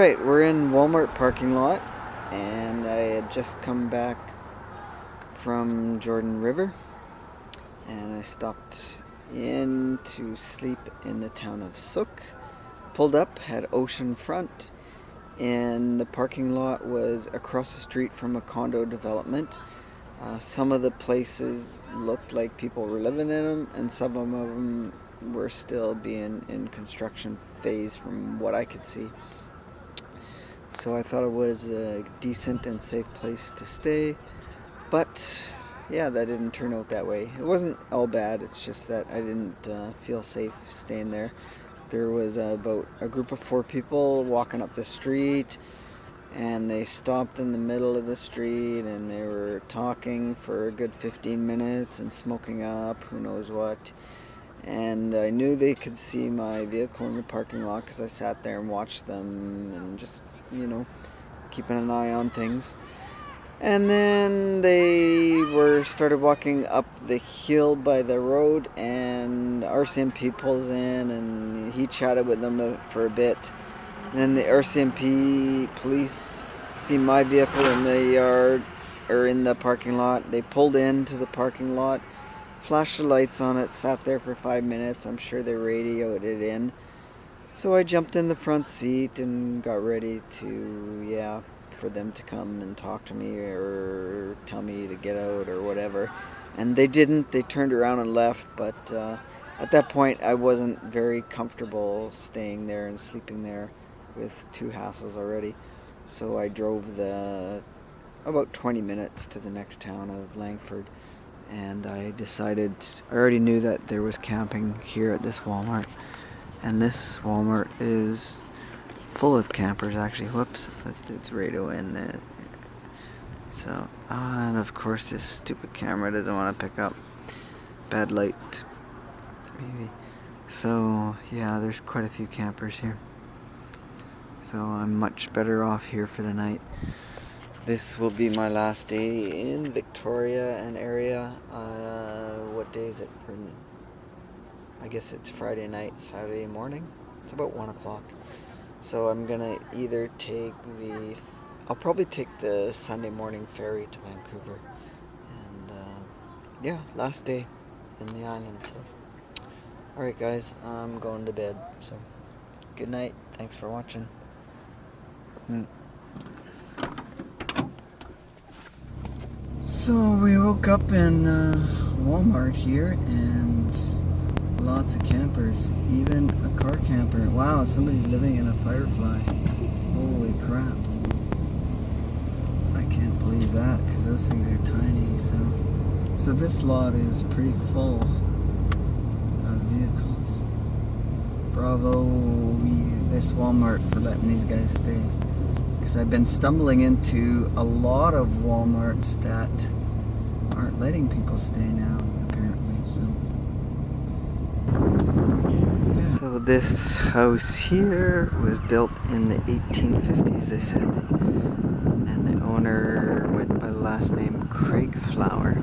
Alright, we're in Walmart parking lot, and I had just come back from Jordan River, and I stopped in to sleep in the town of Sook. Pulled up, had ocean front, and the parking lot was across the street from a condo development. Some of the places looked like people were living in them, and some of them were still being in construction phase from what I could see. So I thought it was a decent and safe place to stay, but yeah, that didn't turn out that way. It wasn't all bad, it's just that I didn't feel safe staying there. There was about a group of 4 people walking up the street, and they stopped in the middle of the street and they were talking for a good 15 minutes and smoking up who knows what. And I knew they could see my vehicle in the parking lot because I sat there and watched them and just, keeping an eye on things. And then they started walking up the hill by the road, and RCMP pulls in and he chatted with them for a bit. And then the RCMP police see my vehicle in the yard or in the parking lot. They pulled into the parking lot, flashed the lights on it, sat there for 5 minutes. I'm sure they radioed it in. So I jumped in the front seat and got ready for them to come and talk to me or tell me to get out or whatever. And they didn't. They turned around and left, but at that point I wasn't very comfortable staying there and sleeping there with 2 hassles already. So I drove about 20 minutes to the next town of Langford. And I already knew that there was camping here at this Walmart. And this Walmart is full of campers, actually. Whoops, it's radio in there. So, and of course this stupid camera doesn't want to pick up. Bad light, maybe. So, yeah, there's quite a few campers here. So I'm much better off here for the night. This will be my last day in Victoria and area. What day is it? I guess it's Friday night, Saturday morning. It's about 1 o'clock. So I'm gonna either I'll probably take the Sunday morning ferry to Vancouver. And last day in the island. So, alright guys, I'm going to bed. So, good night. Thanks for watching. So we woke up in Walmart here, and lots of campers, even a car camper. Wow, somebody's living in a Firefly. Holy crap. I can't believe that, because those things are tiny. So this lot is pretty full of vehicles. Bravo, this Walmart for letting these guys stay. Because I've been stumbling into a lot of Walmarts that aren't letting people stay now, apparently. So this house here was built in the 1850s, they said. And the owner went by the last name Craig Flower,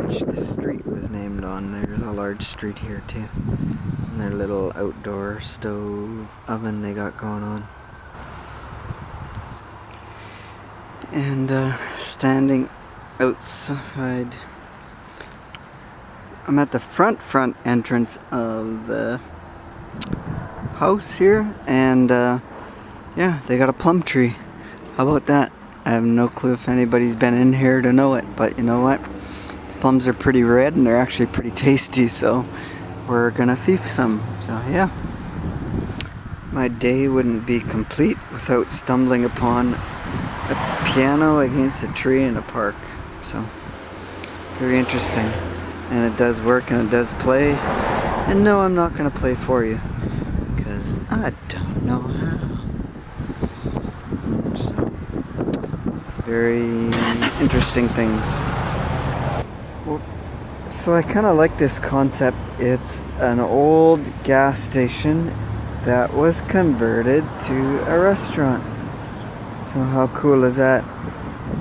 which the street was named on. There's a large street here too. And their little outdoor stove oven they got going on. And standing outside, I'm at the front entrance of the house here, and they got a plum tree. How about that? I have no clue if anybody's been in here to know it, but you know what? The plums are pretty red and they're actually pretty tasty, so we're gonna thief some. So yeah, my day wouldn't be complete without stumbling upon a piano against a tree in a park. So very interesting, and it does work and it does play. And no, I'm not going to play for you because I don't know how. So very interesting things. So I kind of like this concept. It's an old gas station that was converted to a restaurant. So how cool is that?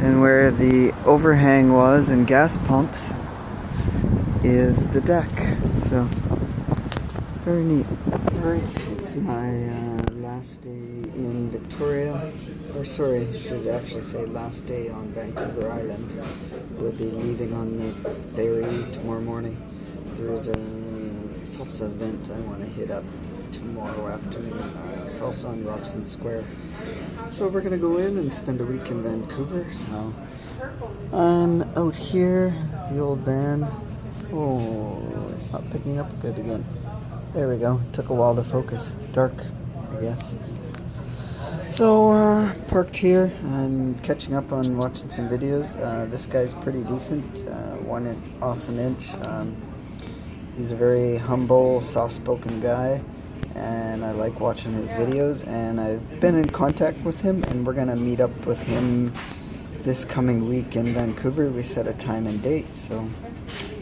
And where the overhang was and gas pumps is the deck. So Very neat. Alright, it's my last day in Victoria. Or sorry, I should actually say last day on Vancouver Island. We'll be leaving on the ferry tomorrow morning. There's a salsa event I want to hit up tomorrow afternoon. Salsa on Robson Square. So we're going to go in and spend a week in Vancouver. So I'm out here, the old van. Oh, it's not picking up good again. There we go. Took a while to focus. Dark, I guess. So, parked here. I'm catching up on watching some videos. This guy's pretty decent. One awesome inch. He's a very humble, soft-spoken guy, and I like watching his videos. And I've been in contact with him, and we're gonna meet up with him this coming week in Vancouver. We set a time and date, so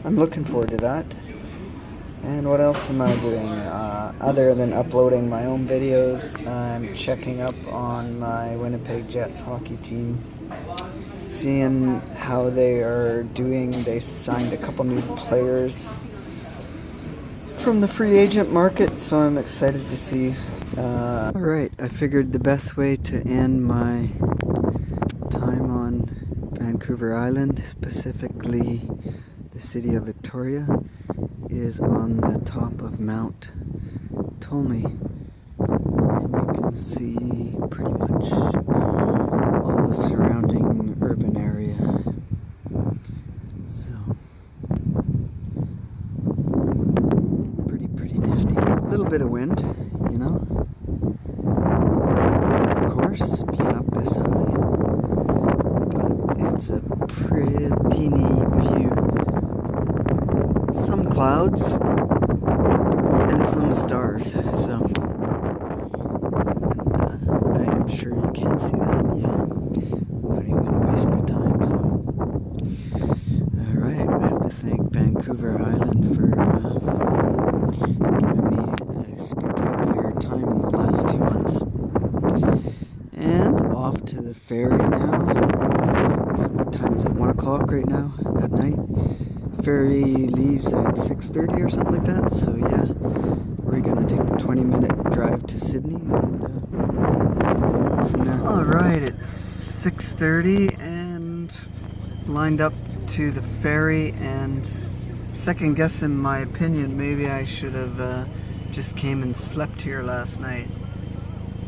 I'm looking forward to that. And what else am I doing? Other than uploading my own videos, I'm checking up on my Winnipeg Jets hockey team, seeing how they are doing. They signed a couple new players from the free agent market, so I'm excited to see. Alright, I figured the best way to end my time on Vancouver Island, specifically the city of Victoria, is on the top of Mount Tolmie, and you can see pretty much all the surrounding urban area. So pretty nifty. A little bit of wind, you know. Of course, being up this high, but it's a pretty neat view. Some clouds and some stars, so and, I'm sure you can't see that. Yeah, I'm not even gonna waste my time. So, all right, I have to thank Vancouver Island for giving me a spectacular time in the last 2 months. And off to the ferry now. What time is it? 1 o'clock right now at night. Ferry leaves at 6:30 or something like that, so yeah, we're gonna take the 20-minute drive to Sydney and go from there. Alright, it's 6:30 and lined up to the ferry, and second guess in my opinion, maybe I should have just came and slept here last night.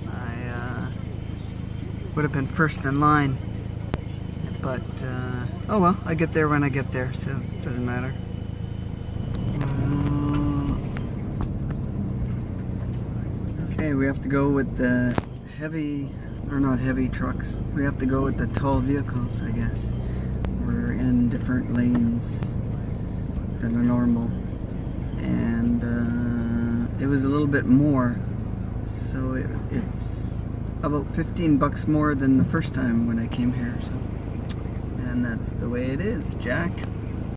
I would have been first in line. But, oh well, I get there when I get there, so it doesn't matter. Okay, we have to go with the heavy, or not heavy trucks. We have to go with the tall vehicles, I guess. We're in different lanes than a normal. And it was a little bit more. So it's about $15 more than the first time when I came here, so. And that's the way it is, Jack.